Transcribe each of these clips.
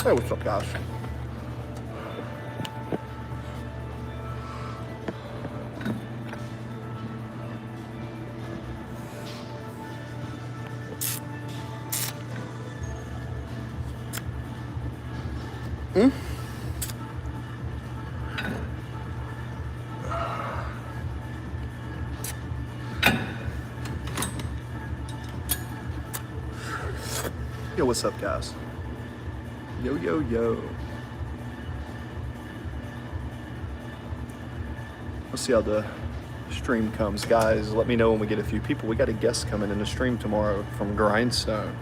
Hey, what's up, guys? Yo, what's up, guys? Yo, yo, yo. Let's see how the stream comes, guys. Let me know when we get a few people. We got a guest coming in the stream tomorrow from Grindstone.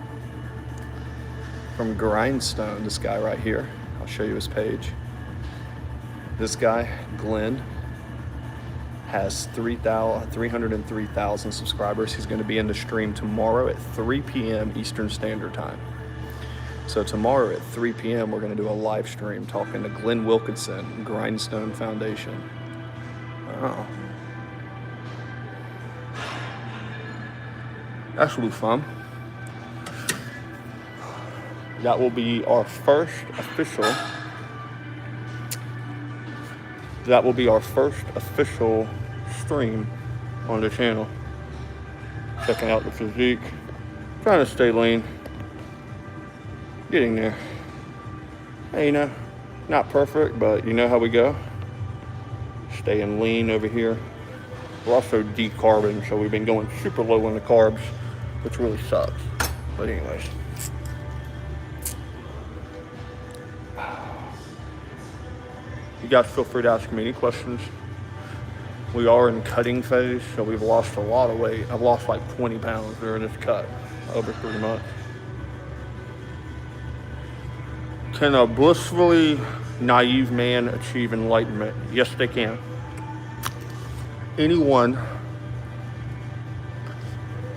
From Grindstone, this guy right here. I'll show you his page. This guy, Glenn, has 303,000 subscribers. He's going to be in the stream tomorrow at 3 p.m. Eastern Standard Time. So tomorrow at 3 p.m. we're going to do a live stream talking to Glenn Wilkinson, Grindstone Foundation. Oh. That will be fun. That will be our first official stream on the channel. Checking out the physique. Trying to stay lean. Getting there. Hey, you know, not perfect, but you know how we go. Staying lean over here. We're also decarbing, so we've been going super low on the carbs, which really sucks. But anyways. You guys feel free to ask me any questions. We are in cutting phase, so we've lost a lot of weight. I've lost like 20 pounds during this cut over 3 months. Can a blissfully naive man achieve enlightenment? Yes, they can. Anyone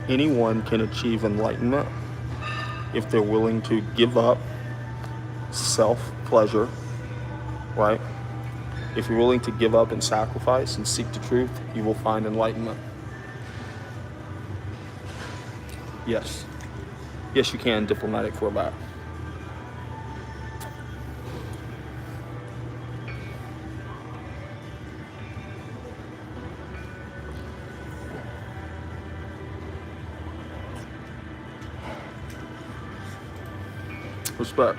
can achieve enlightenment if they're willing to give up self-pleasure, right? If you're willing to give up and sacrifice and seek the truth, you will find enlightenment. Yes. Yes, you can, diplomatic throwback. Respect.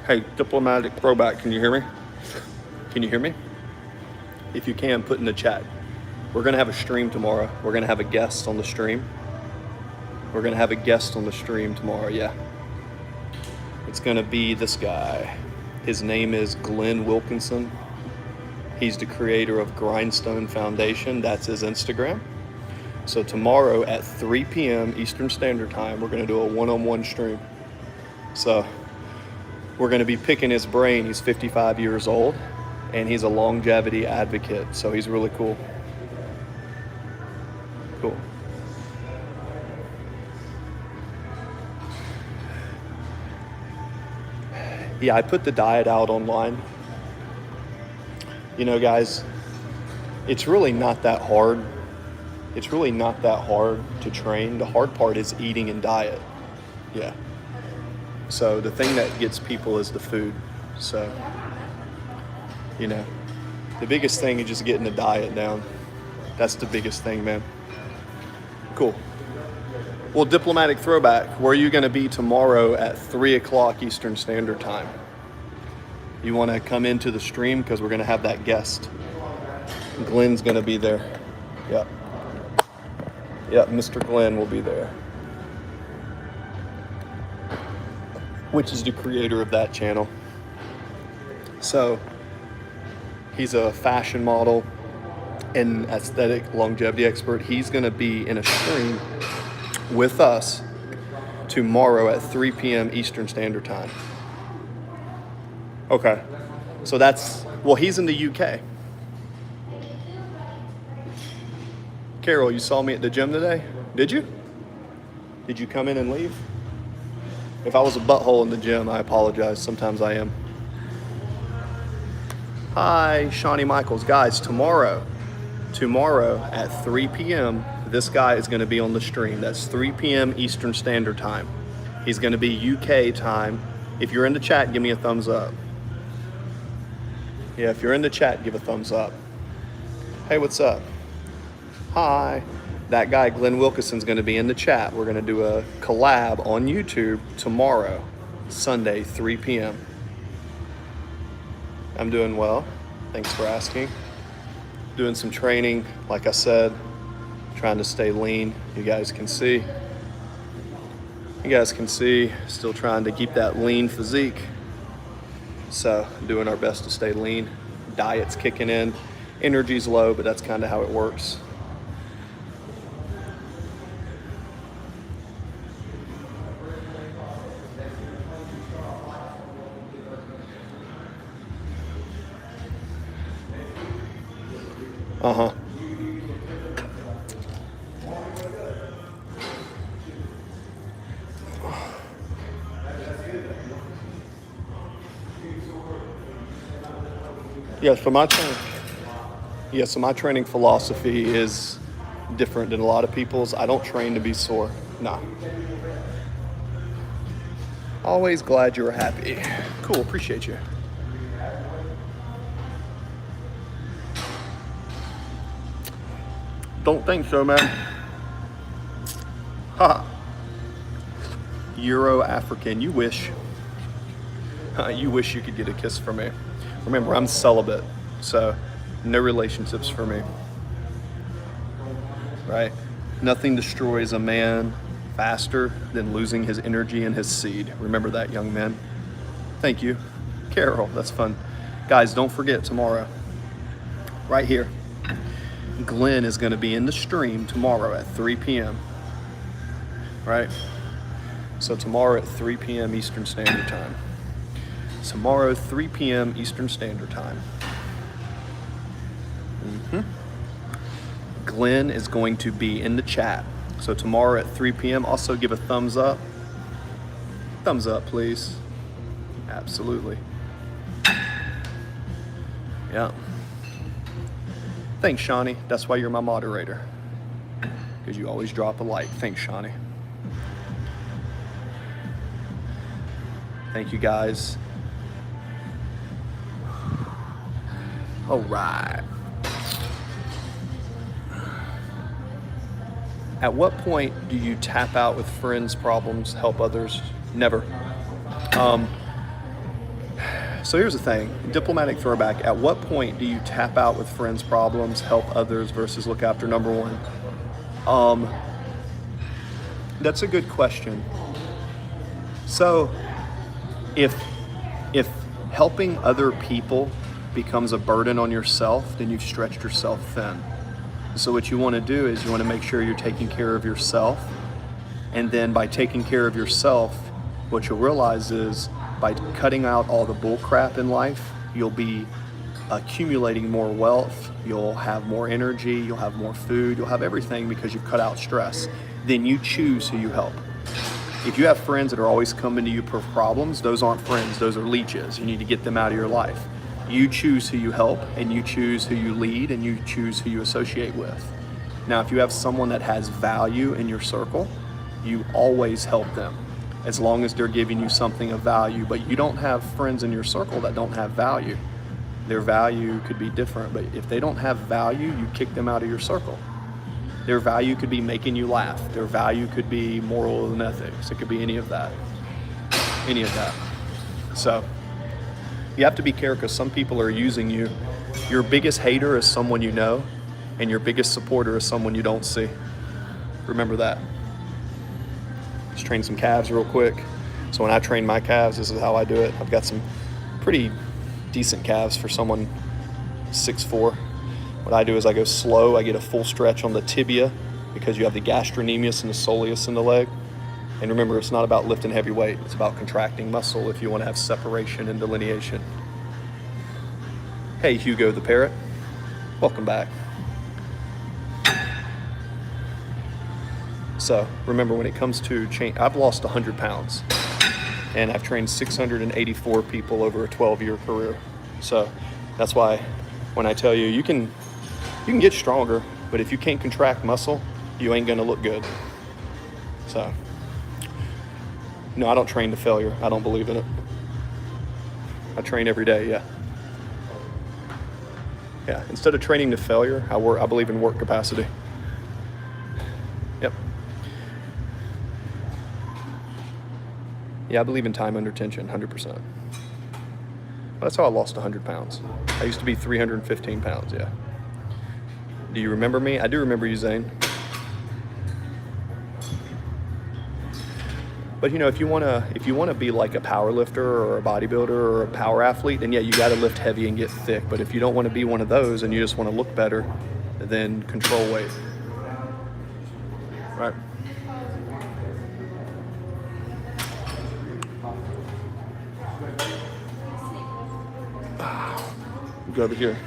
Hey, diplomatic throwback, can you hear me? Can you hear me? If you can, put in the chat. We're gonna have a stream tomorrow. We're gonna have a guest on the stream. Tomorrow, yeah. It's gonna be this guy. His name is Glenn Wilkinson. He's the creator of Grindstone Foundation. That's his Instagram. So tomorrow at 3 p.m. Eastern Standard Time, we're gonna do a one-on-one stream. So we're gonna be picking his brain. He's 55 years old and he's a longevity advocate. So he's really cool. Cool. Yeah, I put the diet out online. You know, guys, it's really not that hard. It's really not that hard to train. The hard part is eating and diet. Yeah. So the thing that gets people is the food. So, you know, the biggest thing is just getting the diet down. That's the biggest thing, man. Cool. Well, diplomatic throwback, where are you going to be tomorrow at 3 o'clock Eastern Standard Time? You want to come into the stream because we're going to have that guest. Glenn's going to be there. Yep. Yep, Mr. Glenn will be there. Which is the creator of that channel. So, he's a fashion model and aesthetic longevity expert. He's going to be in a stream with us tomorrow at 3 p.m. Eastern Standard Time. Okay. So well, he's in the UK. Carol, you saw me at the gym today? Did you? Did you come in and leave? If I was a butthole in the gym, I apologize. Sometimes I am. Hi, Shawnee Michaels. Guys, tomorrow at 3 p.m., this guy is going to be on the stream. That's 3 p.m. Eastern Standard Time. He's going to be UK time. If you're in the chat, give me a thumbs up. Yeah, if you're in the chat, give a thumbs up. Hey, what's up? Hi. That guy, Glenn Wilkinson's going to be in the chat. We're going to do a collab on YouTube tomorrow, Sunday, 3 p.m. I'm doing well. Thanks for asking. Doing some training, like I said, trying to stay lean. You guys can see. Still trying to keep that lean physique. So, doing our best to stay lean. Diet's kicking in. Energy's low, but that's kind of how it works. Uh-huh. Yeah, so my training philosophy is different than a lot of people's. I don't train to be sore. Nah. Always glad you were happy. Cool, appreciate you. Don't think so, man. Ha. Euro African, you wish. You wish you could get a kiss from me. Remember, I'm celibate, so no relationships for me. Right? Nothing destroys a man faster than losing his energy and his seed. Remember that, young men. Thank you. Carol, that's fun. Guys, don't forget tomorrow, right here, Glenn is going to be in the stream tomorrow at 3 p.m. Right? So tomorrow at 3 p.m. Eastern Standard Time. Tomorrow, 3 p.m. Eastern Standard Time. Glenn is going to be in the chat. So tomorrow at 3 p.m. Also give a thumbs up. Thumbs up, please. Absolutely. Yeah. Thanks, Shawnee. That's why you're my moderator. Because you always drop a like. Thanks, Shawnee. Thank you, guys. All right. At what point do you tap out with friends' problems, help others? Never. So here's the thing, diplomatic throwback. At what point do you tap out with friends' problems, help others versus look after number one? That's a good question. So if helping other people becomes a burden on yourself, then you've stretched yourself thin. So what you want to do is you want to make sure you're taking care of yourself. And then by taking care of yourself, what you'll realize is by cutting out all the bull crap in life, you'll be accumulating more wealth, you'll have more energy, you'll have more food, you'll have everything because you've cut out stress. Then you choose who you help. If you have friends that are always coming to you for problems, those aren't friends, those are leeches. You need to get them out of your life. You choose who you help, and you choose who you lead, and you choose who you associate with. Now, if you have someone that has value in your circle, you always help them, as long as they're giving you something of value. But you don't have friends in your circle that don't have value. Their value could be different, but if they don't have value, you kick them out of your circle. Their value could be making you laugh. Their value could be moral and ethics. It could be any of that. Any of that. So you have to be careful because some people are using you. Your biggest hater is someone you know, and your biggest supporter is someone you don't see. Remember that. Let's train some calves real quick. So when I train my calves, this is how I do it. I've got some pretty decent calves for someone 6'4". What I do is I go slow. I get a full stretch on the tibia because you have the gastrocnemius and the soleus in the leg. And remember, it's not about lifting heavy weight. It's about contracting muscle if you want to have separation and delineation. Hey, Hugo the parrot. Welcome back. So remember, when it comes to change, I've lost 100 pounds and I've trained 684 people over a 12-year career. So that's why when I tell you, you can get stronger, but if you can't contract muscle, you ain't gonna look good. So, no, I don't train to failure. I don't believe in it. I train every day, yeah. Yeah, instead of training to failure, I believe in work capacity. Yep. Yeah, I believe in time under tension, 100%. That's how I lost 100 pounds. I used to be 315 pounds, yeah. Do you remember me? I do remember you, Zane. But if you wanna be like a power lifter or a bodybuilder or a power athlete, then yeah, you gotta lift heavy and get thick. But if you don't wanna be one of those and you just wanna look better, then control weight. Right. Go over here.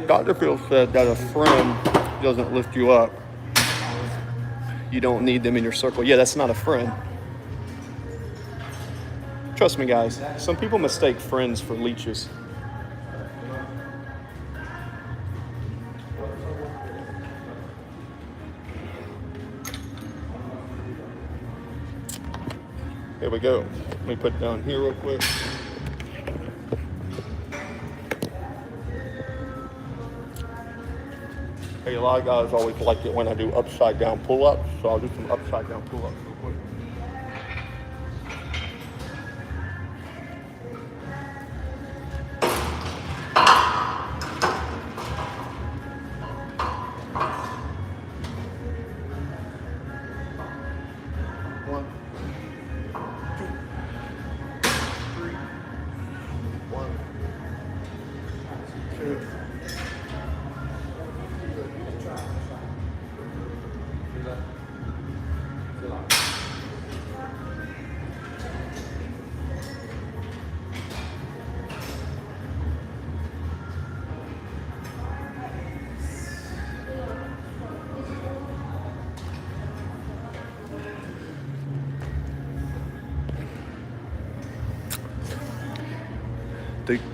Dr. Phil said that a friend doesn't lift you up. You don't need them in your circle. Yeah, that's not a friend. Trust me, guys. Some people mistake friends for leeches. Here we go. Let me put it down here real quick. Hey, a lot of guys always like it when I do upside down pull-ups, so I'll do some upside down pull-ups real quick.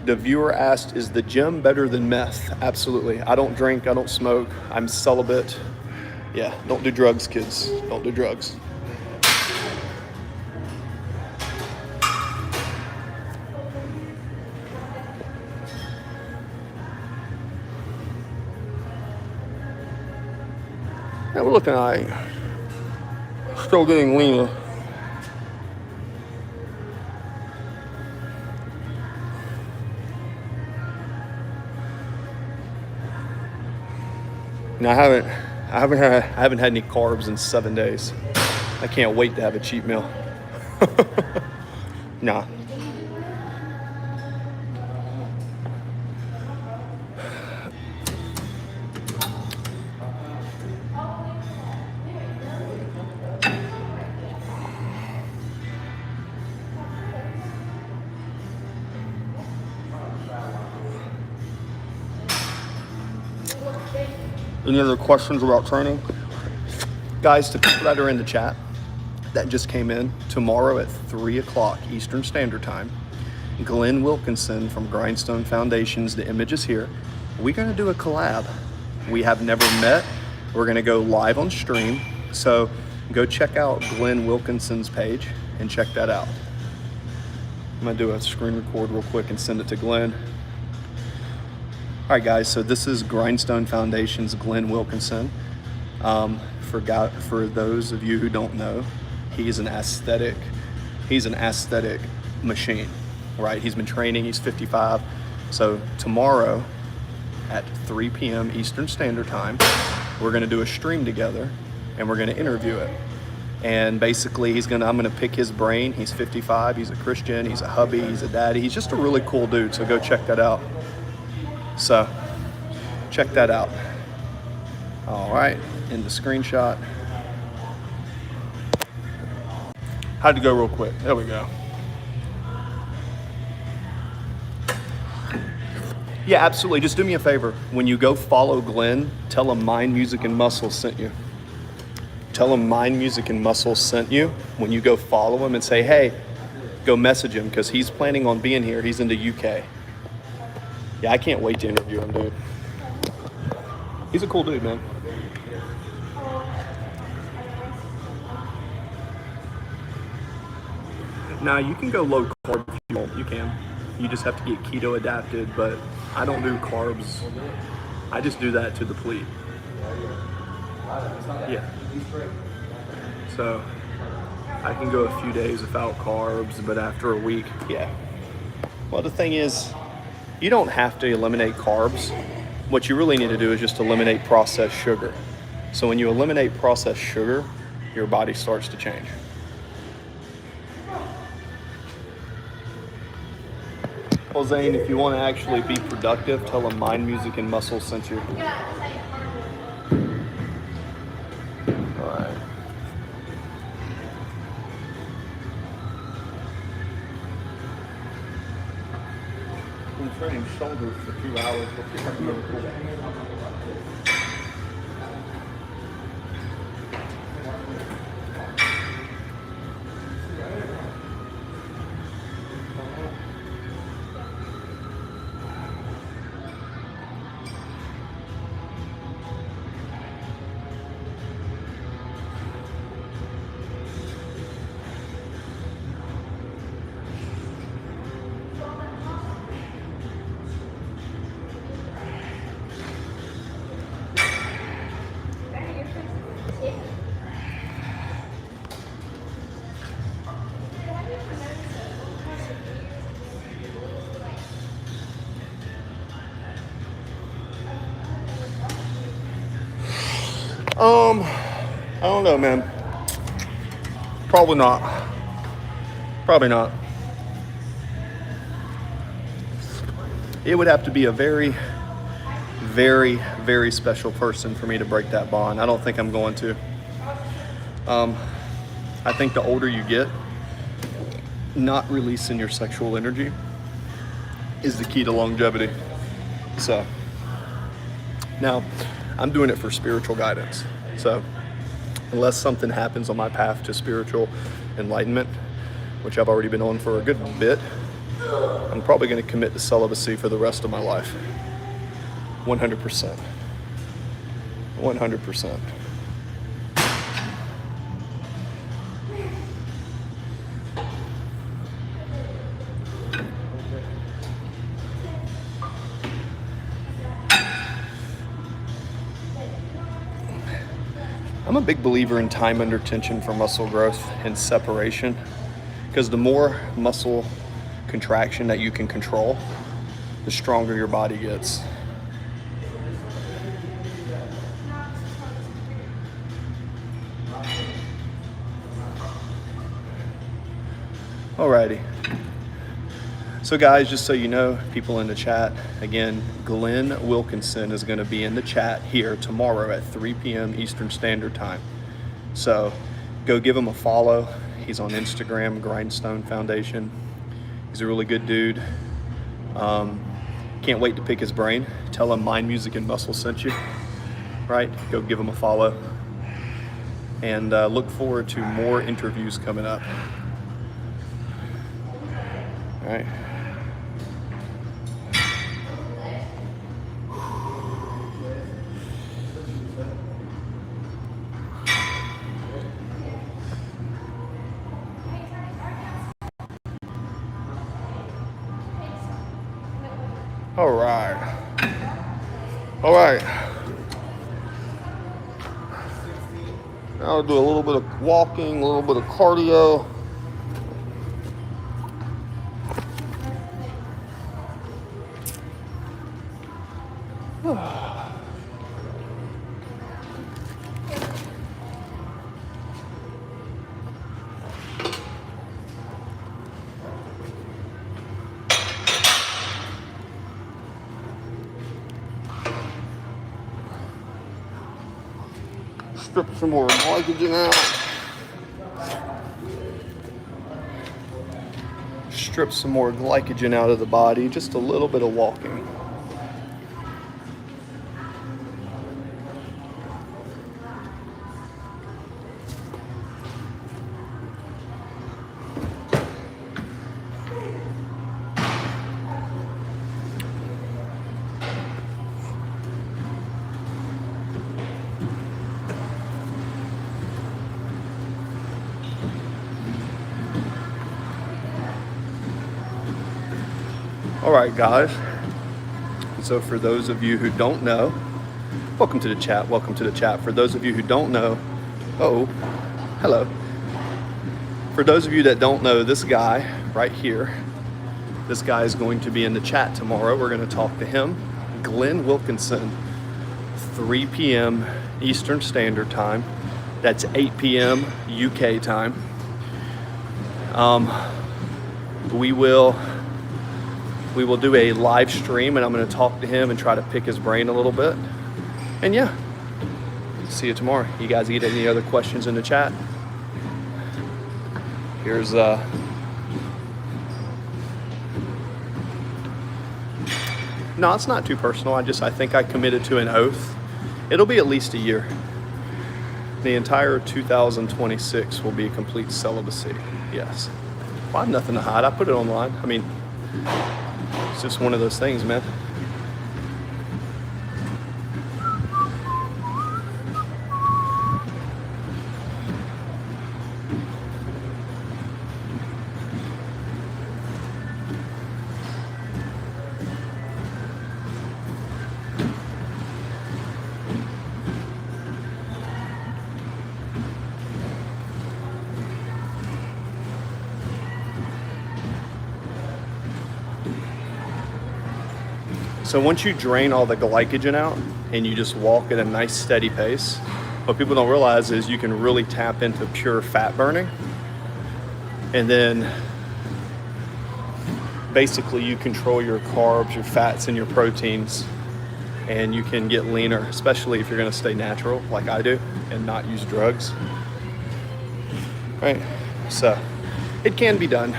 The viewer asked, is the gym better than meth? Absolutely. I don't drink, I don't smoke, I'm celibate. Yeah, don't do drugs, kids. Don't do drugs. Yeah, we're looking like still getting leaner. Now, I haven't had any carbs in 7 days. I can't wait to have a cheat meal. Nah. Any other questions about training? Guys, to people that are in the chat that just came in, tomorrow at 3 o'clock Eastern Standard Time, Glenn Wilkinson from Grindstone Foundations, the image is here. We're gonna do a collab. We have never met. We're gonna go live on stream. So go check out Glenn Wilkinson's page and check that out. I'm gonna do a screen record real quick and send it to Glenn. All right, guys, so this is Grindstone Foundation's Glenn Wilkinson. For those of you who don't know, he's an aesthetic machine, right? He's been training, he's 55. So tomorrow at 3 p.m. Eastern Standard Time, we're gonna do a stream together and we're gonna interview it. And basically I'm gonna pick his brain. He's 55, he's a Christian, he's a hubby, he's a daddy. He's just a really cool dude, so go check that out. So check that out. All right, in the screenshot. Had to go real quick. There we go. Yeah, absolutely. Just do me a favor. When you go follow Glenn, tell him Mind, Music, and Muscle sent you. Tell him Mind, Music, and Muscle sent you when you go follow him and say, hey, go message him because he's planning on being here. He's in the UK. Yeah, I can't wait to interview him, dude. He's a cool dude, man. Now, you can go low carb if you want. You can. You just have to get keto adapted, but I don't do carbs. I just do that to deplete. Yeah. So I can go a few days without carbs, but after a week, yeah. Well, the thing is, you don't have to eliminate carbs. What you really need to do is just eliminate processed sugar. So when you eliminate processed sugar, your body starts to change. Well, Zane, if you want to actually be productive, tell them Mind, Music, and Muscle sent you. All right. Been training shoulders for 2 hours. I don't know, man. Probably not. Probably not. It would have to be a very, very, very special person for me to break that bond. I don't think I'm going to. I think the older you get, not releasing your sexual energy is the key to longevity. So, now, I'm doing it for spiritual guidance. So, unless something happens on my path to spiritual enlightenment, which I've already been on for a good bit, I'm probably going to commit to celibacy for the rest of my life. 100%. 100%. I'm a big believer in time under tension for muscle growth and separation, because the more muscle contraction that you can control, the stronger your body gets. Alrighty. So guys, just so you know, people in the chat, again, Glenn Wilkinson is going to be in the chat here tomorrow at 3 p.m. Eastern Standard Time. So go give him a follow. He's on Instagram, Grindstone Foundation. He's a really good dude. Can't wait to pick his brain. Tell him Mind, Music, and Muscle sent you. Right? Go give him a follow. And look forward to more interviews coming up. All right. All right. All right. Now I'll do a little bit of walking, a little bit of cardio. Strip some more glycogen out. Strip some more glycogen out of the body. Just a little bit of walking. All right, guys. So for those of you who don't know, welcome to the chat. Welcome to the chat. For those of you who don't know, oh, hello. For those of you that don't know, this guy right here, this guy is going to be in the chat tomorrow. We're going to talk to him, Glenn Wilkinson, 3 p.m. Eastern Standard Time. That's 8 p.m. UK time. We will do a live stream, and I'm going to talk to him and try to pick his brain a little bit. And yeah, see you tomorrow. You guys get any other questions in the chat? Here's no, it's not too personal. I think I committed to an oath. It'll be at least a year. The entire 2026 will be a complete celibacy. Yes. Well, I have nothing to hide. I put it online. I mean, it's just one of those things, man. So once you drain all the glycogen out and you just walk at a nice steady pace, what people don't realize is you can really tap into pure fat burning. And then basically you control your carbs, your fats, and your proteins, and you can get leaner, especially if you're gonna stay natural like I do and not use drugs. Right? So it can be done.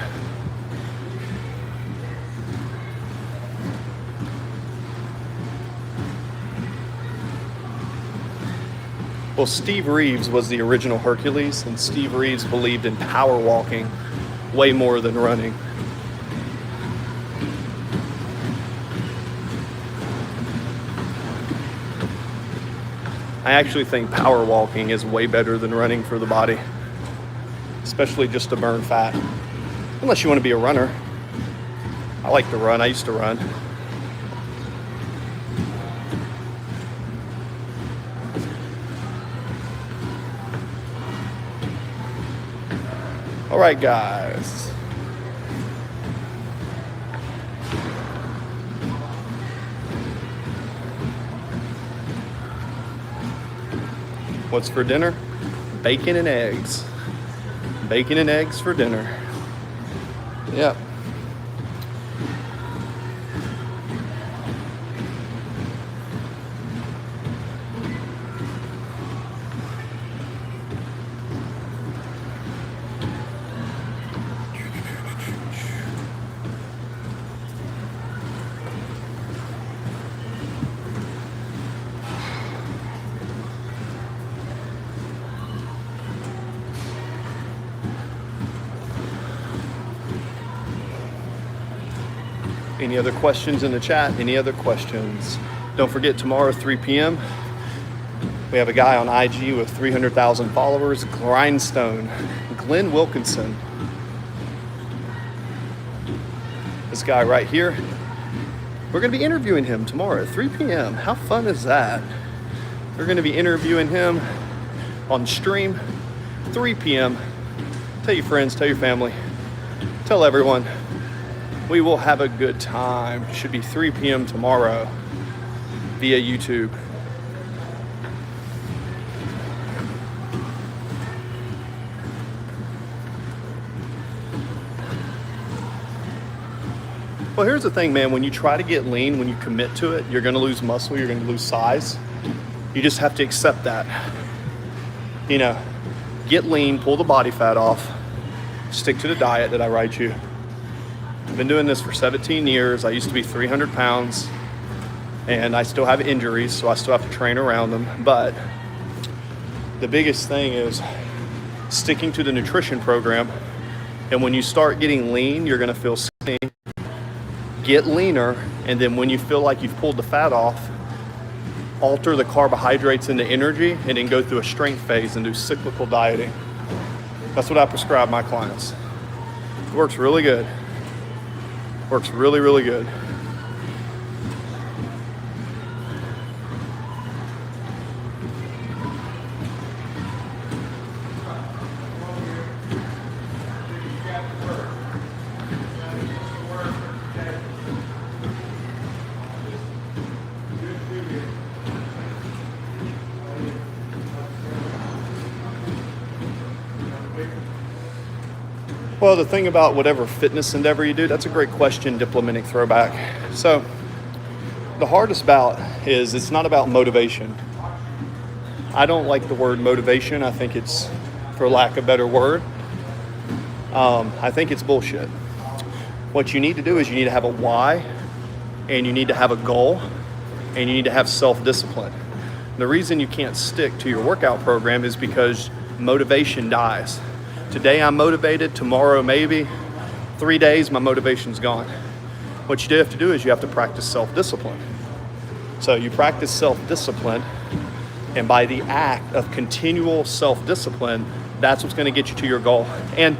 Well, Steve Reeves was the original Hercules, and Steve Reeves believed in power walking way more than running. I actually think power walking is way better than running for the body, especially just to burn fat. Unless you want to be a runner. I like to run. I used to run. All right, guys. What's for dinner? Bacon and eggs. Bacon and eggs for dinner. Yep. Any other questions in the chat? Any other questions? Don't forget, tomorrow, 3 p.m., we have a guy on IG with 300,000 followers, Grindstone, Glenn Wilkinson. This guy right here, we're going to be interviewing him tomorrow at 3 p.m. How fun is that? We're going to be interviewing him on stream, 3 p.m. Tell your friends, tell your family, tell everyone. We will have a good time. It should be 3 p.m. tomorrow via YouTube. Well, here's the thing, man. When you try to get lean, when you commit to it, you're going to lose muscle, you're going to lose size. You just have to accept that. You know, get lean, pull the body fat off, stick to the diet that I write you. I've been doing this for 17 years. I used to be 300 pounds, and I still have injuries, so I still have to train around them. But the biggest thing is sticking to the nutrition program. And when you start getting lean, you're going to feel skinny. Get leaner, and then when you feel like you've pulled the fat off, alter the carbohydrates into energy, and then go through a strength phase and do cyclical dieting. That's what I prescribe my clients. It works really good. Works really, really good. Well, the thing about whatever fitness endeavor you do, that's a great question, diplomatic throwback. So the hardest bout is it's not about motivation. I don't like the word motivation. I think it's, for lack of a better word, I think it's bullshit. What you need to do is you need to have a why, and you need to have a goal, and you need to have self-discipline. The reason you can't stick to your workout program is because motivation dies. Today I'm motivated, tomorrow maybe, 3 days my motivation's gone. What you have to do is you have to practice self-discipline. So you practice self-discipline, and by the act of continual self-discipline, that's what's going to get you to your goal. And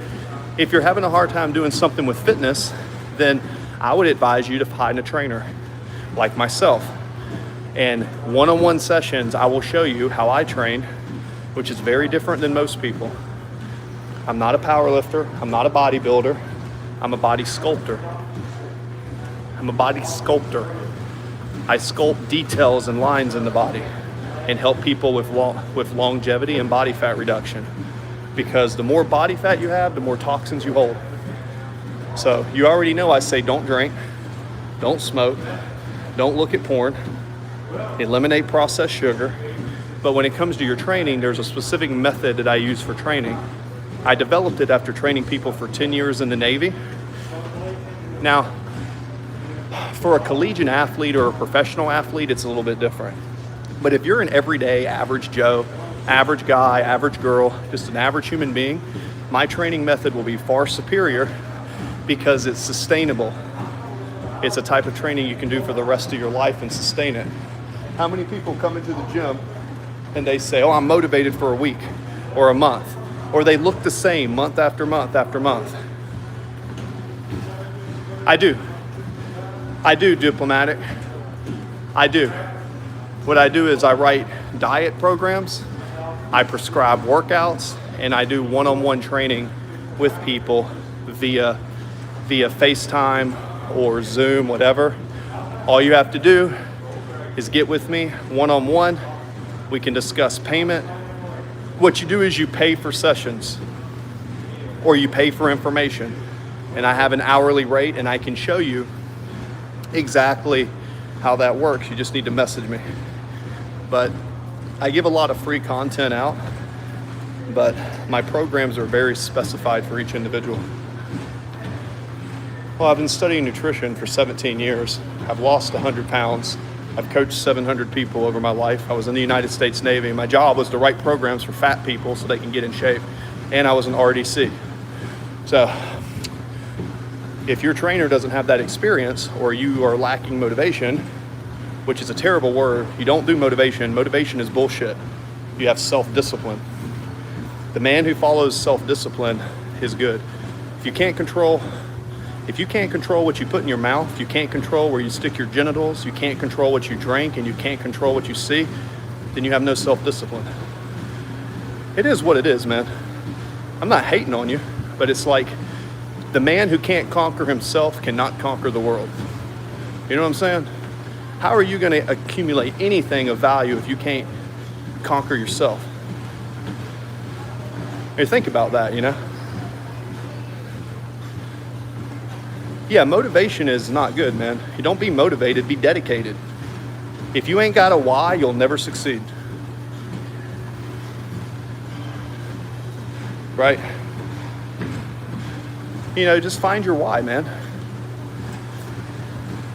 if you're having a hard time doing something with fitness, then I would advise you to find a trainer like myself. And one-on-one sessions, I will show you how I train, which is very different than most people. I'm not a power lifter. I'm not a bodybuilder. I'm a body sculptor. I'm a body sculptor. I sculpt details and lines in the body and help people with longevity and body fat reduction. Because the more body fat you have, the more toxins you hold. So you already know I say don't drink, don't smoke, don't look at porn, eliminate processed sugar. But when it comes to your training, there's a specific method that I use for training. I developed it after training people for 10 years in the Navy. Now, for a collegiate athlete or a professional athlete, it's a little bit different. But if you're an everyday average Joe, average guy, average girl, just an average human being, my training method will be far superior because it's sustainable. It's a type of training you can do for the rest of your life and sustain it. How many people come into the gym and they say, oh, I'm motivated for a week or a month, or they look the same month after month after month? I do, diplomatic. I do. What I do is I write diet programs, I prescribe workouts, and I do one-on-one training with people via FaceTime or Zoom, whatever. All you have to do is get with me one-on-one. We can discuss payment. What you do is you pay for sessions or you pay for information. And I have an hourly rate and I can show you exactly how that works. You just need to message me. But I give a lot of free content out, but my programs are very specified for each individual. Well, I've been studying nutrition for 17 years. I've lost 100 pounds. I've coached 700 people over my life. I was in the United States Navy. My job was to write programs for fat people so they can get in shape. And I was an RDC. So if your trainer doesn't have that experience, or you are lacking motivation, which is a terrible word, you don't do motivation. Motivation is bullshit. You have self-discipline. The man who follows self-discipline is good. If you can't control what you put in your mouth, you can't control where you stick your genitals, you can't control what you drink, and you can't control what you see, then you have no self-discipline. It is what it is, man. I'm not hating on you, but it's like the man who can't conquer himself cannot conquer the world. You know what I'm saying? How are you going to accumulate anything of value if you can't conquer yourself? Hey, think about that, you know? Yeah, motivation is not good, man. You don't be motivated, be dedicated. If you ain't got a why, you'll never succeed. Right? You know, just find your why, man.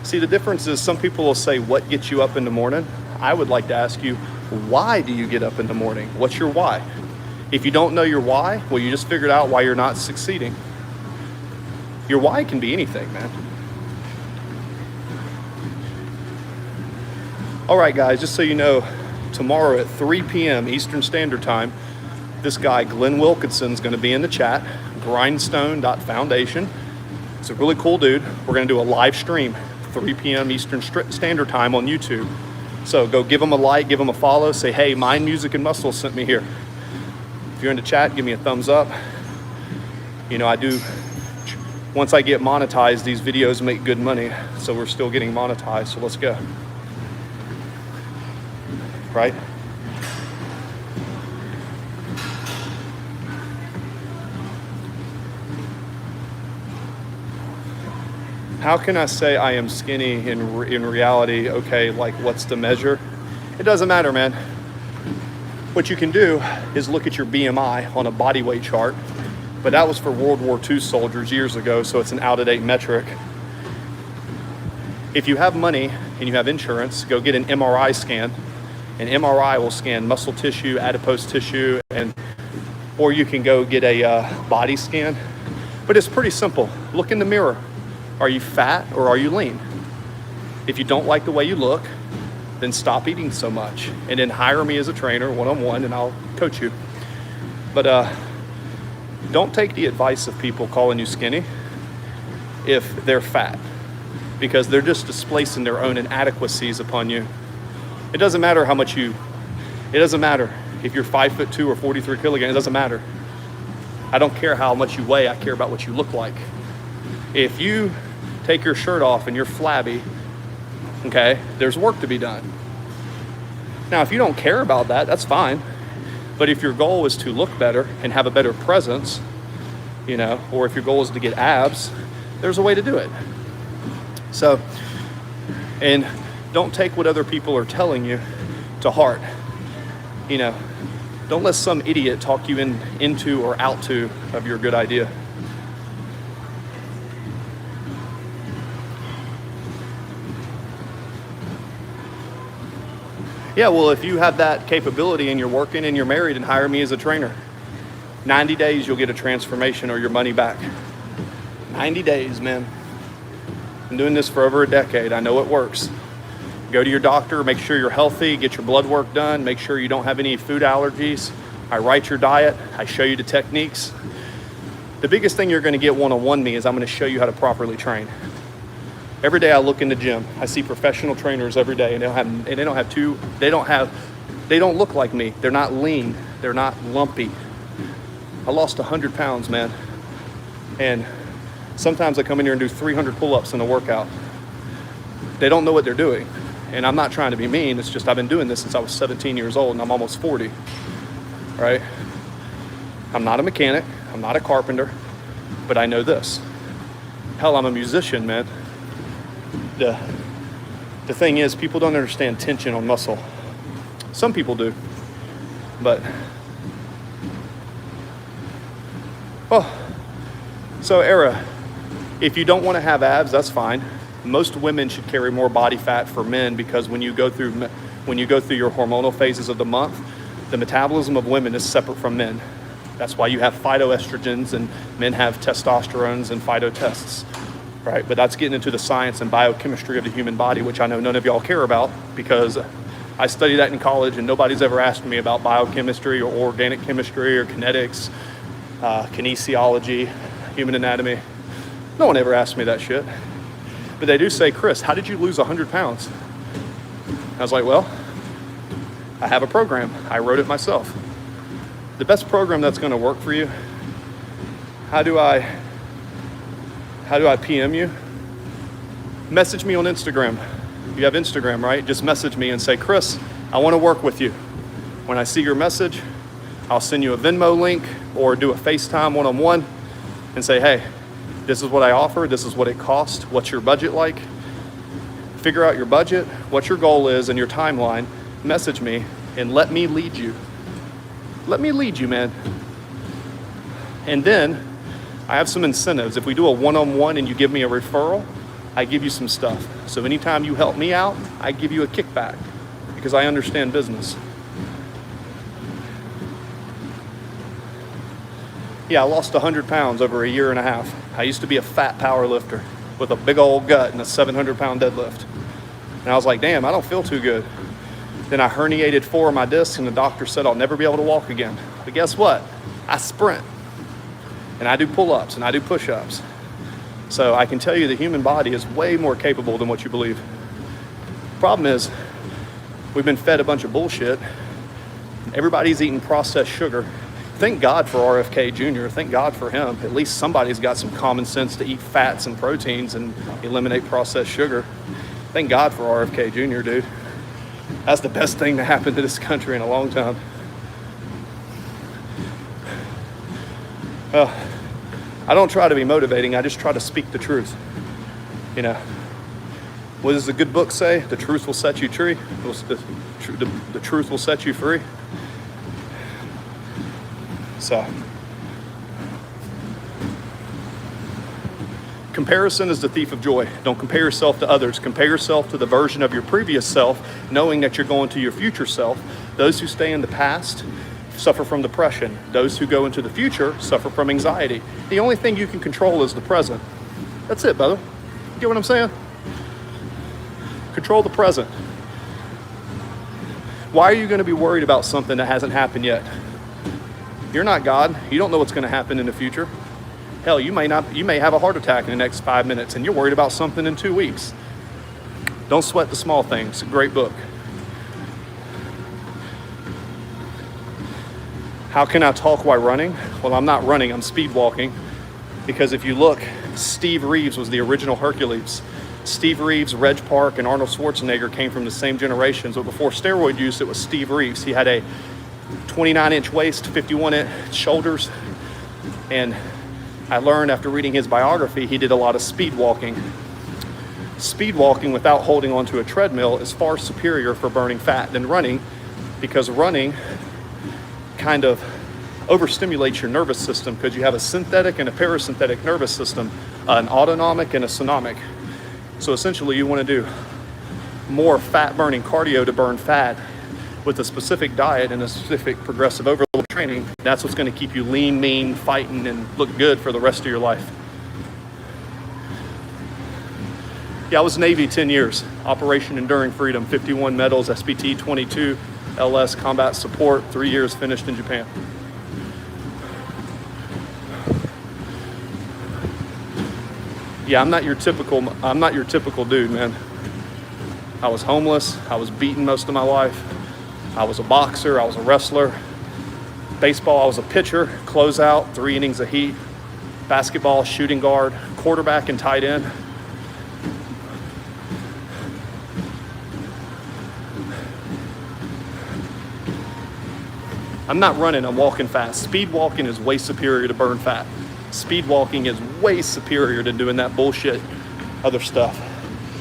See, the difference is some people will say, what gets you up in the morning? I would like to ask you, why do you get up in the morning? What's your why? If you don't know your why, well, you just figured out why you're not succeeding. Your why can be anything, man. All right, guys, just so you know, tomorrow at 3 p.m. Eastern Standard Time, this guy, Glenn Wilkinson's going to be in the chat, grindstone.foundation. He's a really cool dude. We're gonna do a live stream, 3 p.m. Eastern Standard Time on YouTube. So go give him a like, give him a follow, say, hey, Mind Music and Muscle sent me here. If you're in the chat, give me a thumbs up. You know, once I get monetized, these videos make good money. So we're still getting monetized, so let's go. Right? How can I say I am skinny in reality? Okay, like what's the measure? It doesn't matter, man. What you can do is look at your BMI on a body weight chart, but that was for World War II soldiers years ago, so it's an out-of-date metric. If you have money and you have insurance, go get an MRI scan. An MRI will scan muscle tissue, adipose tissue, or you can go get a body scan. But it's pretty simple. Look in the mirror. Are you fat or are you lean? If you don't like the way you look, then stop eating so much and then hire me as a trainer one-on-one and I'll coach you. But don't take the advice of people calling you skinny if they're fat, because they're just displacing their own inadequacies upon you. It doesn't matter how much it doesn't matter if you're 5'2" or 43 kilograms, it doesn't matter. I don't care how much you weigh, I care about what you look like. If you take your shirt off and you're flabby, okay, there's work to be done. Now, if you don't care about that, that's fine. But if your goal is to look better and have a better presence, you know, or if your goal is to get abs, there's a way to do it. So, and don't take what other people are telling you to heart. You know, don't let some idiot talk you into or out of your good idea. Yeah, well, if you have that capability and you're working and you're married, and hire me as a trainer. 90 days, you'll get a transformation or your money back. 90 days, man. Been doing this for over a decade. I know it works. Go to your doctor, make sure you're healthy, get your blood work done, make sure you don't have any food allergies. I write your diet, I show you the techniques. The biggest thing you're gonna get one-on-one me is I'm gonna show you how to properly train. Every day I look in the gym, I see professional trainers every day, and they don't look like me. They're not lean, they're not lumpy. I lost 100 pounds, man. And sometimes I come in here and do 300 pull-ups in a workout. They don't know what they're doing. And I'm not trying to be mean, it's just I've been doing this since I was 17 years old and I'm almost 40, right? I'm not a mechanic, I'm not a carpenter, but I know this. Hell, I'm a musician, man. The thing is, people don't understand tension on muscle. Some people do, but so Era, if you don't want to have abs, that's fine. Most women should carry more body fat for men, because when you go through your hormonal phases of the month, the metabolism of women is separate from men. That's why you have phytoestrogens and men have testosterones and phytotests. Right, but that's getting into the science and biochemistry of the human body, which I know none of y'all care about, because I studied that in college and nobody's ever asked me about biochemistry or organic chemistry or kinetics, kinesiology, human anatomy. No one ever asked me that shit. But they do say, Chris, how did you lose 100 pounds? I was like, well, I have a program. I wrote it myself. The best program that's gonna work for you, how do I PM you? Message me on Instagram. You have Instagram, right? Just message me and say, Chris, I want to work with you. When I see your message, I'll send you a Venmo link or do a FaceTime one-on-one and say, hey, this is what I offer. This is what it costs. What's your budget like? Figure out your budget, what your goal is and your timeline. Message me and let me lead you. Let me lead you, man. And then I have some incentives. If we do a one-on-one and you give me a referral, I give you some stuff. So anytime you help me out, I give you a kickback, because I understand business. Yeah, I lost 100 pounds over a year and a half. I used to be a fat power lifter with a big old gut and a 700-pound deadlift. And I was like, damn, I don't feel too good. Then I herniated 4 of my discs and the doctor said I'll never be able to walk again. But guess what? I sprint. And I do pull-ups and I do push-ups. So I can tell you the human body is way more capable than what you believe. Problem is, we've been fed a bunch of bullshit. Everybody's eating processed sugar. Thank God for RFK Jr. Thank God for him. At least somebody's got some common sense to eat fats and proteins and eliminate processed sugar. Thank God for RFK Jr., dude. That's the best thing to happen to this country in a long time. I don't try to be motivating. I just try to speak the truth. You know, what does the good book say? The truth will set you free. The truth will set you free. So, comparison is the thief of joy. Don't compare yourself to others. Compare yourself to the version of your previous self, knowing that you're going to your future self. Those who stay in the past suffer from depression. Those who go into the future suffer from anxiety. The only thing you can control is the present. That's it, brother. You get what I'm saying? Control the present. Why are you going to be worried about something that hasn't happened yet? You're not God. You don't know what's going to happen in the future. Hell, you may have a heart attack in the next 5 minutes and you're worried about something in 2 weeks. Don't sweat the small things. Great book. How can I talk while running? Well, I'm not running, I'm speed walking. Because if you look, Steve Reeves was the original Hercules. Steve Reeves, Reg Park, and Arnold Schwarzenegger came from the same generations, but before steroid use, it was Steve Reeves. He had a 29-inch waist, 51-inch shoulders, and I learned after reading his biography, he did a lot of speed walking. Speed walking without holding onto a treadmill is far superior for burning fat than running, because running kind of overstimulates your nervous system because you have a synthetic and a parasympathetic nervous system, an autonomic and a sonomic. So essentially you want to do more fat burning cardio to burn fat with a specific diet and a specific progressive overload training. That's what's going to keep you lean, mean, fighting, and look good for the rest of your life. Yeah, I was Navy 10 years, Operation Enduring Freedom, 51 medals, SPT 22, LS combat support, 3 years finished in Japan. Yeah, I'm not your typical dude, man. I was homeless, I was beaten most of my life. I was a boxer, I was a wrestler. Baseball, I was a pitcher, closeout, 3 innings of heat. Basketball, shooting guard, quarterback, and tight end. I'm not running, I'm walking fast. Speed walking is way superior to burn fat. Speed walking is way superior to doing that bullshit other stuff.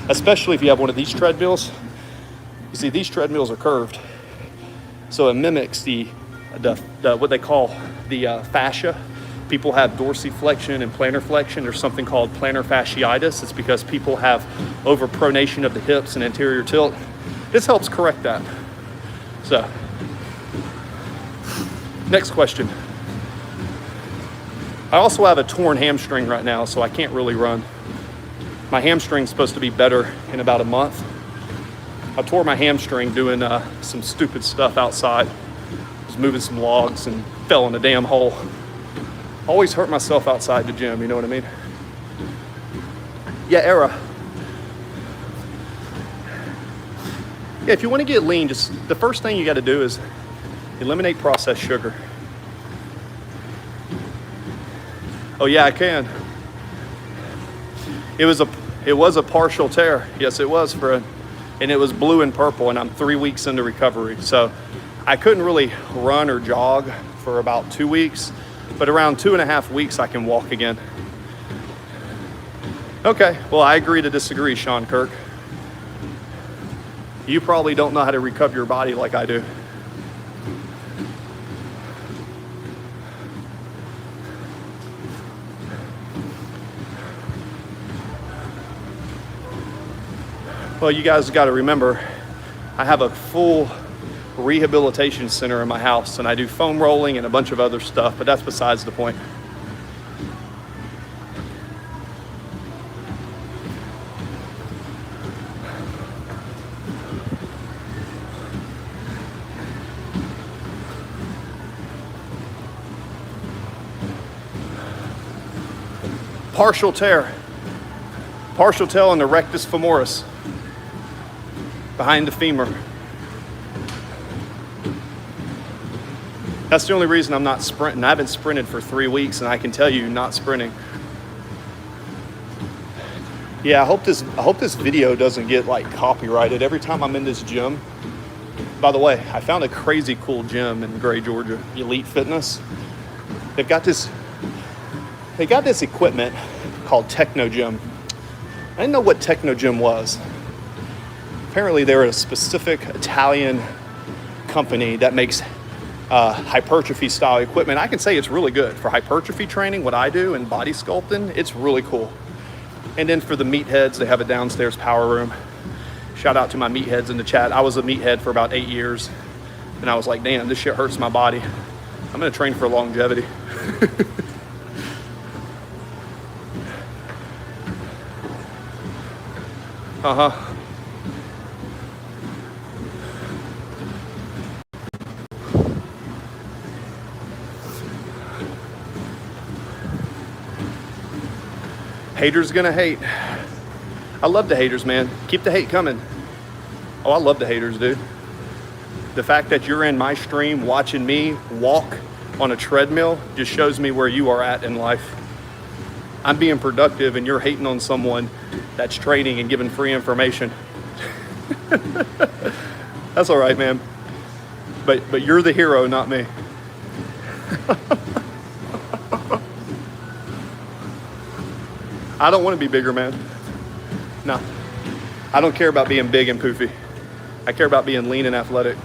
Especially if you have one of these treadmills. You see, these treadmills are curved. So it mimics the what they call the fascia. People have dorsiflexion and plantar flexion. There's something called plantar fasciitis. It's because people have overpronation of the hips and anterior tilt. This helps correct that. So, next question. I also have a torn hamstring right now, so I can't really run. My hamstring's supposed to be better in about a month. I tore my hamstring doing some stupid stuff outside. Was moving some logs and fell in a damn hole. Always hurt myself outside the gym, you know what I mean? Yeah, Era. Yeah, if you want to get lean, just the first thing you got to do is eliminate processed sugar. Oh yeah, I can. It was a partial tear. Yes, it was and it was blue and purple, and I'm 3 weeks into recovery. So I couldn't really run or jog for about 2 weeks, but around 2.5 weeks I can walk again. Okay, well, I agree to disagree, Sean Kirk. You probably don't know how to recover your body like I do. Well, you guys got to remember, I have a full rehabilitation center in my house, and I do foam rolling and a bunch of other stuff, but that's besides the point. Partial tear. Partial tail and the rectus femoris, behind the femur. That's the only reason I'm not sprinting. I haven't sprinted for 3 weeks, and I can tell you, not sprinting. Yeah, I hope this video doesn't get like copyrighted every time I'm in this gym. By the way, I found a crazy cool gym in Gray, Georgia, Elite Fitness. They got this equipment called Techno Gym. I didn't know what Techno Gym was. Apparently they're a specific Italian company that makes hypertrophy style equipment. I can say it's really good for hypertrophy training, what I do, and body sculpting. It's really cool. And then for the meatheads, they have a downstairs power room. Shout out to my meatheads in the chat. I was a meathead for about 8 years, and I was like, damn, this shit hurts my body. I'm gonna train for longevity. Haters gonna hate. I love the haters, man. Keep the hate coming. Oh, I love the haters, dude. The fact that you're in my stream watching me walk on a treadmill just shows me where you are at in life. I'm being productive and you're hating on someone that's training and giving free information. That's all right, man. But you're the hero, not me. I don't want to be bigger, man. No. I don't care about being big and poofy. I care about being lean and athletic.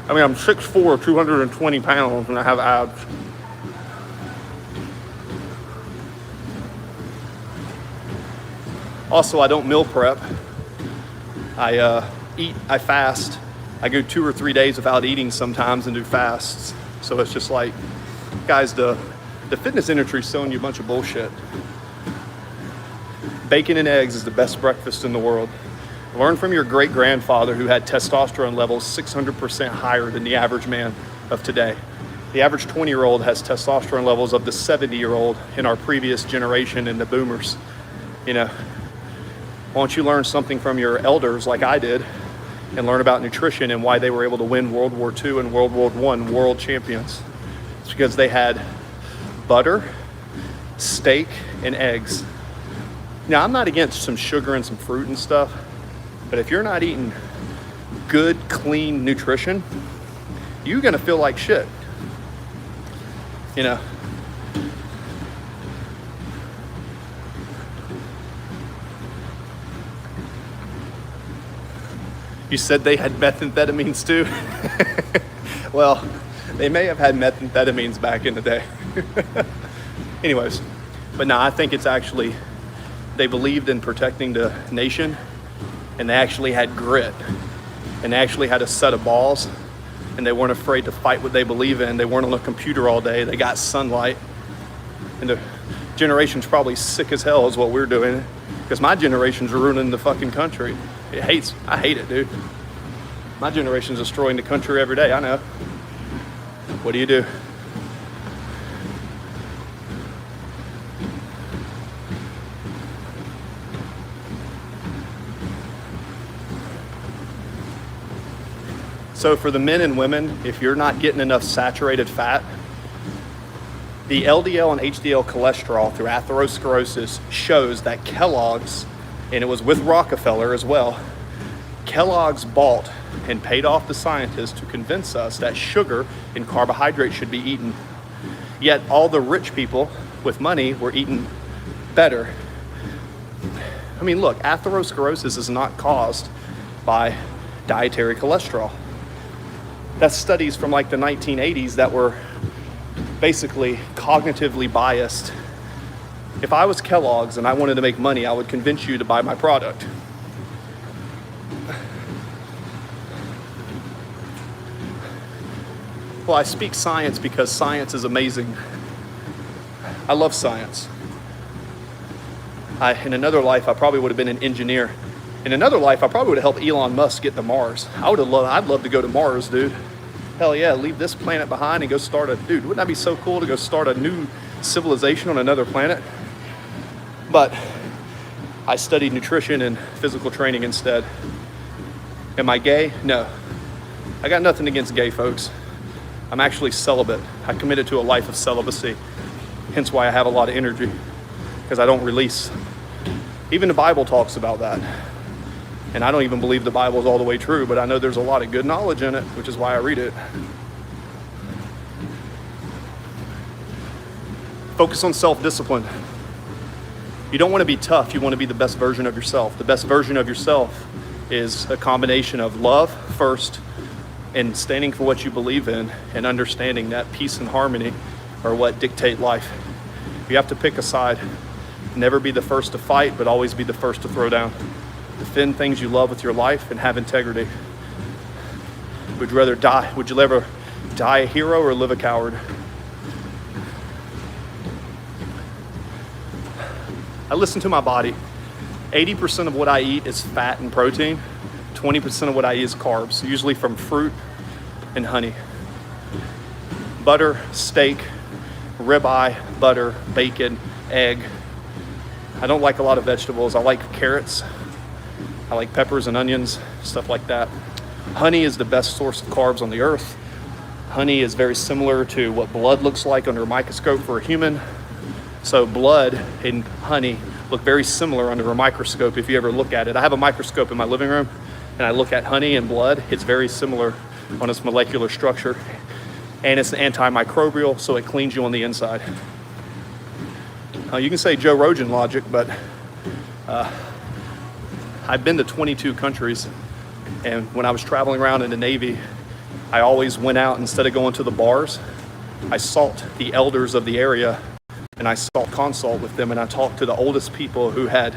I mean, I'm 6'4", 220 pounds, and I have abs. Also, I don't meal prep. I fast. I go 2 or 3 days without eating sometimes and do fasts. So it's just like, guys, the fitness industry is selling you a bunch of bullshit. Bacon and eggs is the best breakfast in the world. Learn from your great-grandfather who had testosterone levels 600% higher than the average man of today. The average 20-year-old has testosterone levels of the 70-year-old in our previous generation and the boomers. You know, why don't you learn something from your elders like I did and learn about nutrition and why they were able to win World War II and World War I world champions? It's because they had butter, steak, and eggs. Now, I'm not against some sugar and some fruit and stuff, but if you're not eating good, clean nutrition, you're gonna feel like shit. You know. You said they had methamphetamines too? Well, they may have had methamphetamines back in the day. Anyways, but no, I think it's actually, they believed in protecting the nation, and they actually had grit, and they actually had a set of balls, and they weren't afraid to fight what they believe in. They weren't on a computer all day. They got sunlight, and the generation's probably sick as hell is what we're doing, because my generation's ruining the fucking country. I hate it, dude. My generation's destroying the country every day, I know. What do you do? So for the men and women, if you're not getting enough saturated fat, the LDL and HDL cholesterol through atherosclerosis shows that Kellogg's, and it was with Rockefeller as well, Kellogg's bought and paid off the scientists to convince us that sugar and carbohydrates should be eaten. Yet all the rich people with money were eating better. I mean, look, atherosclerosis is not caused by dietary cholesterol. That's studies from like the 1980s that were basically cognitively biased. If I was Kellogg's and I wanted to make money, I would convince you to buy my product. Well, I speak science because science is amazing. I love science. In another life, I probably would have been an engineer. In another life, I probably would have helped Elon Musk get to Mars. I'd love to go to Mars, dude. Hell yeah, leave this planet behind and go start dude, wouldn't that be so cool to go start a new civilization on another planet? But I studied nutrition and physical training instead. Am I gay? No. I got nothing against gay folks. I'm actually celibate. I committed to a life of celibacy. Hence why I have a lot of energy, because I don't release. Even the Bible talks about that. And I don't even believe the Bible is all the way true, but I know there's a lot of good knowledge in it, which is why I read it. Focus on self-discipline. You don't want to be tough, you want to be the best version of yourself. The best version of yourself is a combination of love first, and standing for what you believe in, and understanding that peace and harmony are what dictate life. You have to pick a side. Never be the first to fight, but always be the first to throw down. Defend things you love with your life and have integrity. Would you rather die a hero or live a coward? I listen to my body. 80% of what I eat is fat and protein. 20% of what I eat is carbs, usually from fruit and honey. Butter, steak, ribeye, butter, bacon, egg. I don't like a lot of vegetables. I like carrots. I like peppers and onions, stuff like that. Honey is the best source of carbs on the earth. Honey is very similar to what blood looks like under a microscope for a human. So blood and honey look very similar under a microscope if you ever look at it. I have a microscope in my living room, and I look at honey and blood. It's very similar on its molecular structure. And it's antimicrobial, so it cleans you on the inside. You can say Joe Rogan logic, but I've been to 22 countries, and when I was traveling around in the Navy, I always went out, instead of going to the bars, I sought the elders of the area, and I sought consult with them, and I talked to the oldest people who had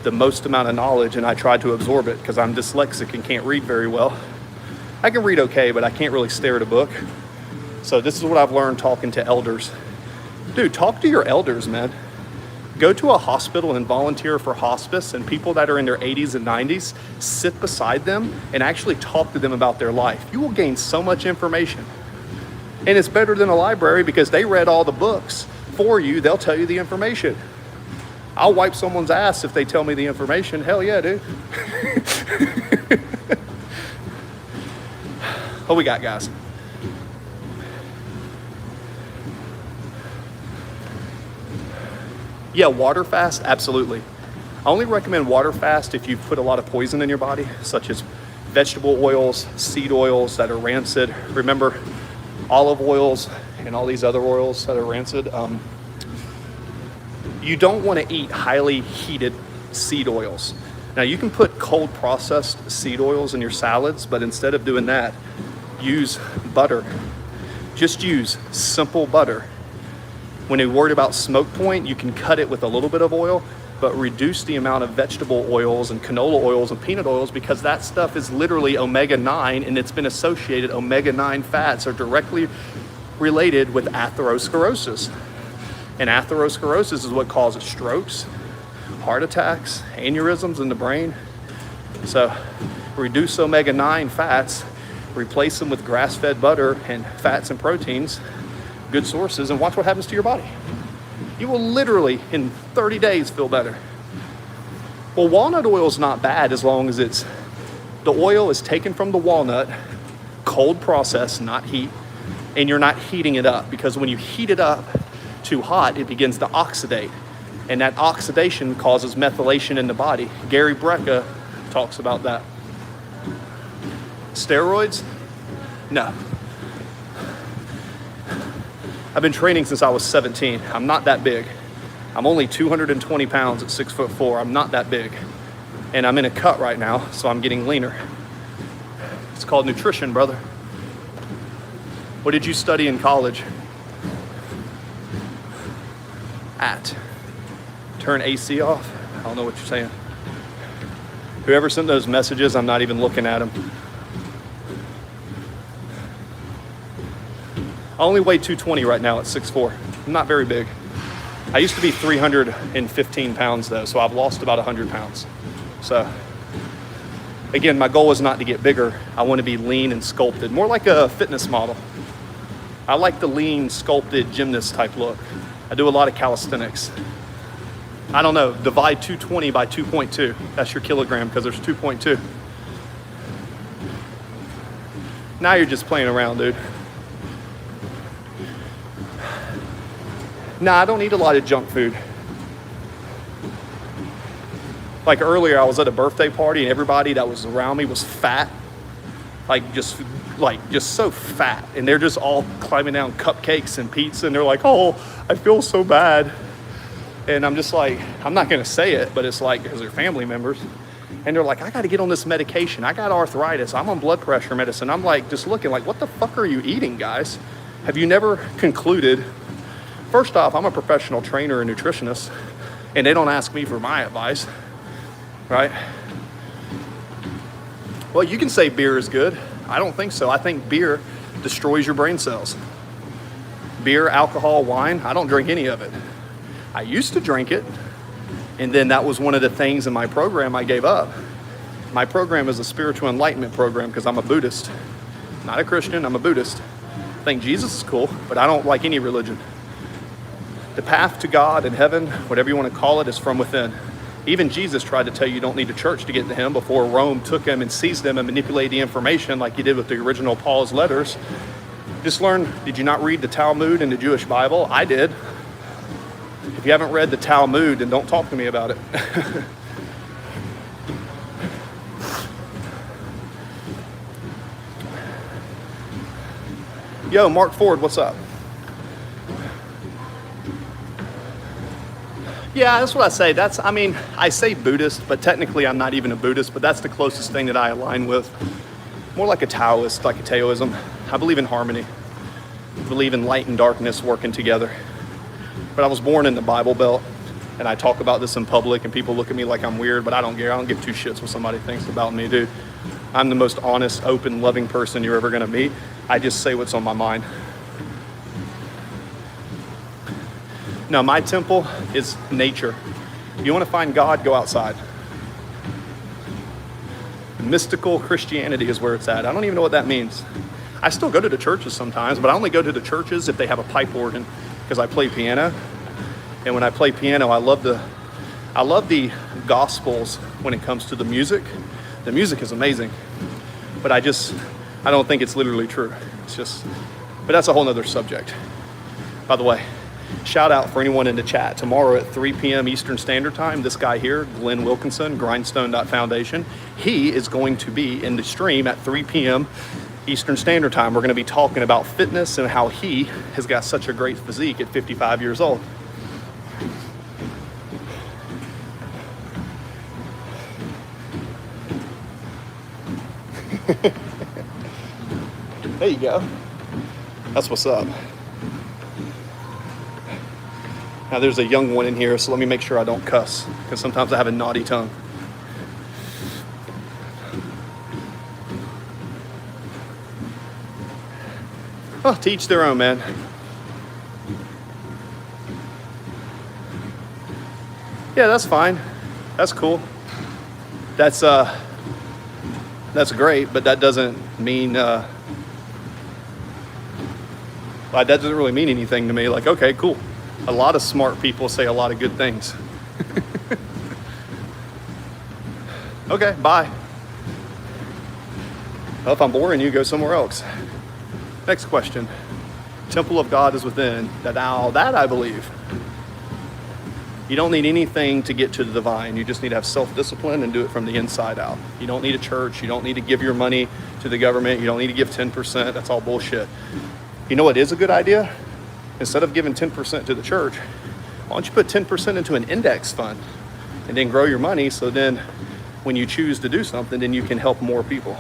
the most amount of knowledge, and I tried to absorb it because I'm dyslexic and can't read very well. I can read okay, but I can't really stare at a book. So this is what I've learned talking to elders. Dude, talk to your elders, man. Go to a hospital and volunteer for hospice, and people that are in their 80s and 90s, sit beside them and actually talk to them about their life. You will gain so much information. And it's better than a library because they read all the books for you. They'll tell you the information. I'll wipe someone's ass if they tell me the information. Hell yeah, dude. What we got, guys? Yeah, water fast, absolutely. I only recommend water fast if you've put a lot of poison in your body, such as vegetable oils, seed oils that are rancid. Remember, olive oils and all these other oils that are rancid. You don't want to eat highly heated seed oils. Now, you can put cold processed seed oils in your salads, but instead of doing that, use butter. Just use simple butter. When you're worried about smoke point, you can cut it with a little bit of oil, but reduce the amount of vegetable oils and canola oils and peanut oils, because that stuff is literally omega-9, and it's been associated, omega-9 fats are directly related with atherosclerosis. And atherosclerosis is what causes strokes, heart attacks, aneurysms in the brain. So reduce omega-9 fats, replace them with grass-fed butter and fats and proteins, good sources, and watch what happens to your body. You will literally, in 30 days, feel better. Well, walnut oil is not bad as long as the oil is taken from the walnut, cold process, not heat, and you're not heating it up, because when you heat it up too hot, it begins to oxidate, and that oxidation causes methylation in the body. Gary Brecka talks about that. Steroids? No. I've been training since I was 17. I'm not that big. I'm only 220 pounds at 6'4". I'm not that big. And I'm in a cut right now, so I'm getting leaner. It's called nutrition, brother. What did you study in college? Turn AC off? I don't know what you're saying. Whoever sent those messages, I'm not even looking at them. I only weigh 220 right now at 6'4". I'm not very big. I used to be 315 pounds though, so I've lost about 100 pounds. So Again, my goal is not to get bigger. I want to be lean and sculpted, more like a fitness model. I like the lean, sculpted gymnast type look. I do a lot of calisthenics. I don't know, divide 220 by 2.2. That's your kilogram because there's 2.2. Now you're just playing around, dude. Nah, I don't eat a lot of junk food. Like earlier, I was at a birthday party and everybody that was around me was fat. Just so fat. And they're just all climbing down cupcakes and pizza and they're like, oh, I feel so bad. And I'm just like, I'm not gonna say it, but it's like, because they're family members. And they're like, I gotta get on this medication. I got arthritis, I'm on blood pressure medicine. I'm like, just looking like, what the fuck are you eating, guys? Have you never concluded? First off, I'm a professional trainer and nutritionist, and they don't ask me for my advice, right? Well, you can say beer is good. I don't think so. I think beer destroys your brain cells. Beer, alcohol, wine, I don't drink any of it. I used to drink it, and then that was one of the things in my program I gave up. My program is a spiritual enlightenment program because I'm a Buddhist. Not a Christian, I'm a Buddhist. I think Jesus is cool, but I don't like any religion. The path to God and heaven, whatever you want to call it, is from within. Even Jesus tried to tell you don't need a church to get to him before Rome took him and seized him and manipulated the information like he did with the original Paul's letters. Just learn, did you not read the Talmud and the Jewish Bible? I did. If you haven't read the Talmud, then don't talk to me about it. Yo, Mark Ford, what's up? Yeah, that's what I say. I say Buddhist, but technically I'm not even a Buddhist, but that's the closest thing that I align with. More like a Taoist, like a Taoism. I believe in harmony. I believe in light and darkness working together. But I was born in the Bible Belt, and I talk about this in public, and people look at me like I'm weird, but I don't care. I don't give two shits what somebody thinks about me, dude. I'm the most honest, open, loving person you're ever gonna meet. I just say what's on my mind. No, my temple is nature. If you want to find God, go outside. Mystical Christianity is where it's at. I don't even know what that means. I still go to the churches sometimes, but I only go to the churches if they have a pipe organ because I play piano. And when I play piano, I love the gospels when it comes to the music. The music is amazing, but I don't think it's literally true. But that's a whole nother subject. By the way, shout out for anyone in the chat. Tomorrow at 3 p.m. Eastern Standard Time, this guy here, Glenn Wilkinson, Grindstone.Foundation, he is going to be in the stream at 3 p.m. Eastern Standard Time. We're going to be talking about fitness and how he has got such a great physique at 55 years old. There you go. That's what's up. Now there's a young one in here, so let me make sure I don't cuss, because sometimes I have a naughty tongue. Oh, to each their own, man. Yeah, that's fine. That's cool. That's great, but that doesn't mean that doesn't really mean anything to me. Like, okay, cool. A lot of smart people say a lot of good things. Okay, bye. Well, if I'm boring you, go somewhere else. Next question. Temple of God is within. That I believe. You don't need anything to get to the divine. You just need to have self-discipline and do it from the inside out. You don't need a church. You don't need to give your money to the government. You don't need to give 10%. That's all bullshit. You know what is a good idea? Instead of giving 10% to the church, why don't you put 10% into an index fund and then grow your money, so then when you choose to do something, then you can help more people.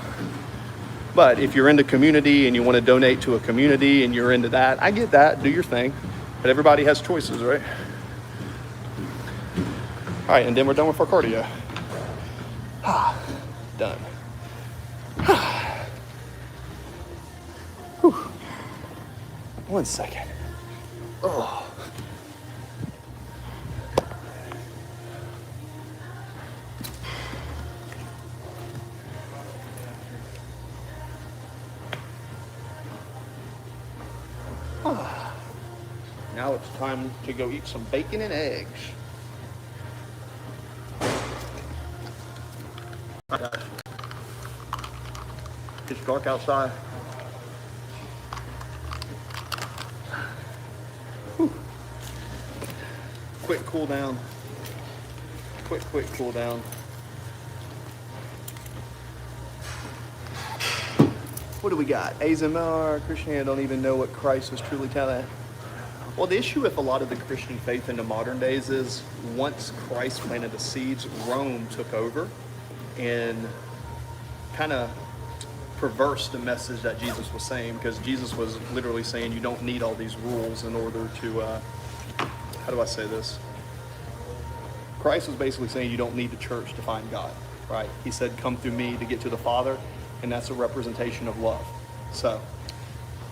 But if you're into community and you want to donate to a community and you're into that, I get that, do your thing. But everybody has choices, right? All right, and then we're done with our cardio. Done. Whew. 1 second. Oh. Now it's time to go eat some bacon and eggs. All right, guys. It's dark outside. Whew. Quick cool down. Quick cool down. What do we got? ASMR, Christianity don't even know what Christ was truly telling. Well, the issue with a lot of the Christian faith in the modern days is once Christ planted the seeds, Rome took over and kind of perversed the message that Jesus was saying, because Jesus was literally saying you don't need all these rules in order to, how do I say this? Christ was basically saying you don't need the church to find God, right? He said, come through me to get to the Father, and that's a representation of love. So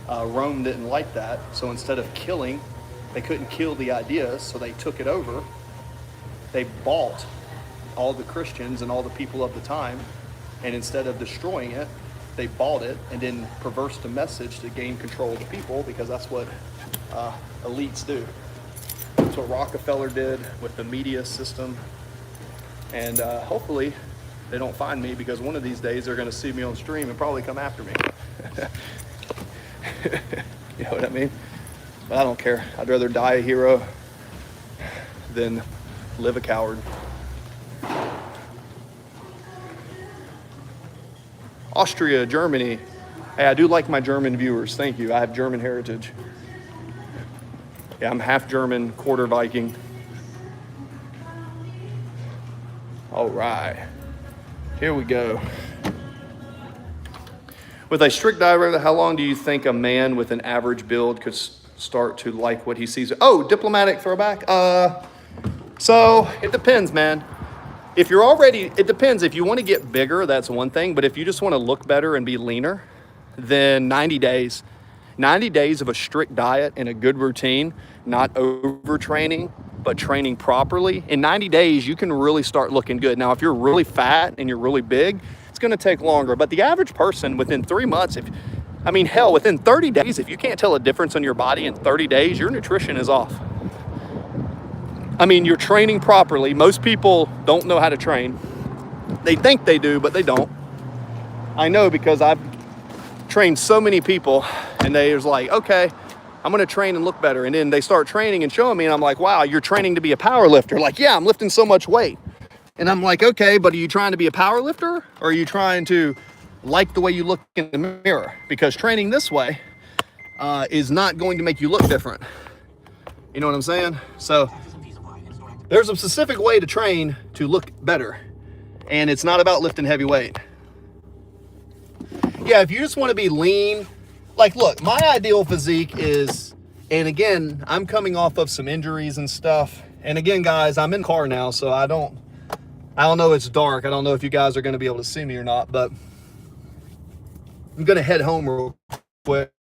Rome didn't like that, so instead of killing, they couldn't kill the ideas, so they took it over. They bought all the Christians and all the people of the time, and instead of destroying it, they bought it and then perversed the message to gain control of the people, because that's what elites do. That's what Rockefeller did with the media system. And hopefully they don't find me, because one of these days they're going to see me on stream and probably come after me. You know what I mean? But I don't care. I'd rather die a hero than live a coward. Austria, Germany. Hey, I do like my German viewers. Thank you. I have German heritage. Yeah, I'm half German, quarter Viking. All right. Here we go. With a strict diet, how long do you think a man with an average build could start to like what he sees? Oh, diplomatic throwback. So it depends, man. If you're already, it depends. If you want to get bigger, that's one thing. But if you just want to look better and be leaner, then 90 days. 90 days of a strict diet and a good routine, not overtraining, but training properly. In 90 days, you can really start looking good. Now, if you're really fat and you're really big, it's going to take longer. But the average person within 3 months, within 30 days, if you can't tell a difference in your body in 30 days, your nutrition is off. I mean, you're training properly. Most people don't know how to train. They think they do, but they don't. I know, because I've trained so many people, and they was like, okay, I'm going to train and look better. And then they start training and showing me, and I'm like, wow, you're training to be a power lifter. Like, yeah, I'm lifting so much weight. And I'm like, okay, but are you trying to be a power lifter, or are you trying to like the way you look in the mirror? Because training this way is not going to make you look different. You know what I'm saying? So there's a specific way to train to look better, and it's not about lifting heavy weight. Yeah, if you just want to be lean, like, look, my ideal physique is, and again, I'm coming off of some injuries and stuff. And again, guys, I'm in the car now, so I don't know, it's dark. I don't know if you guys are going to be able to see me or not, but I'm going to head home real quick.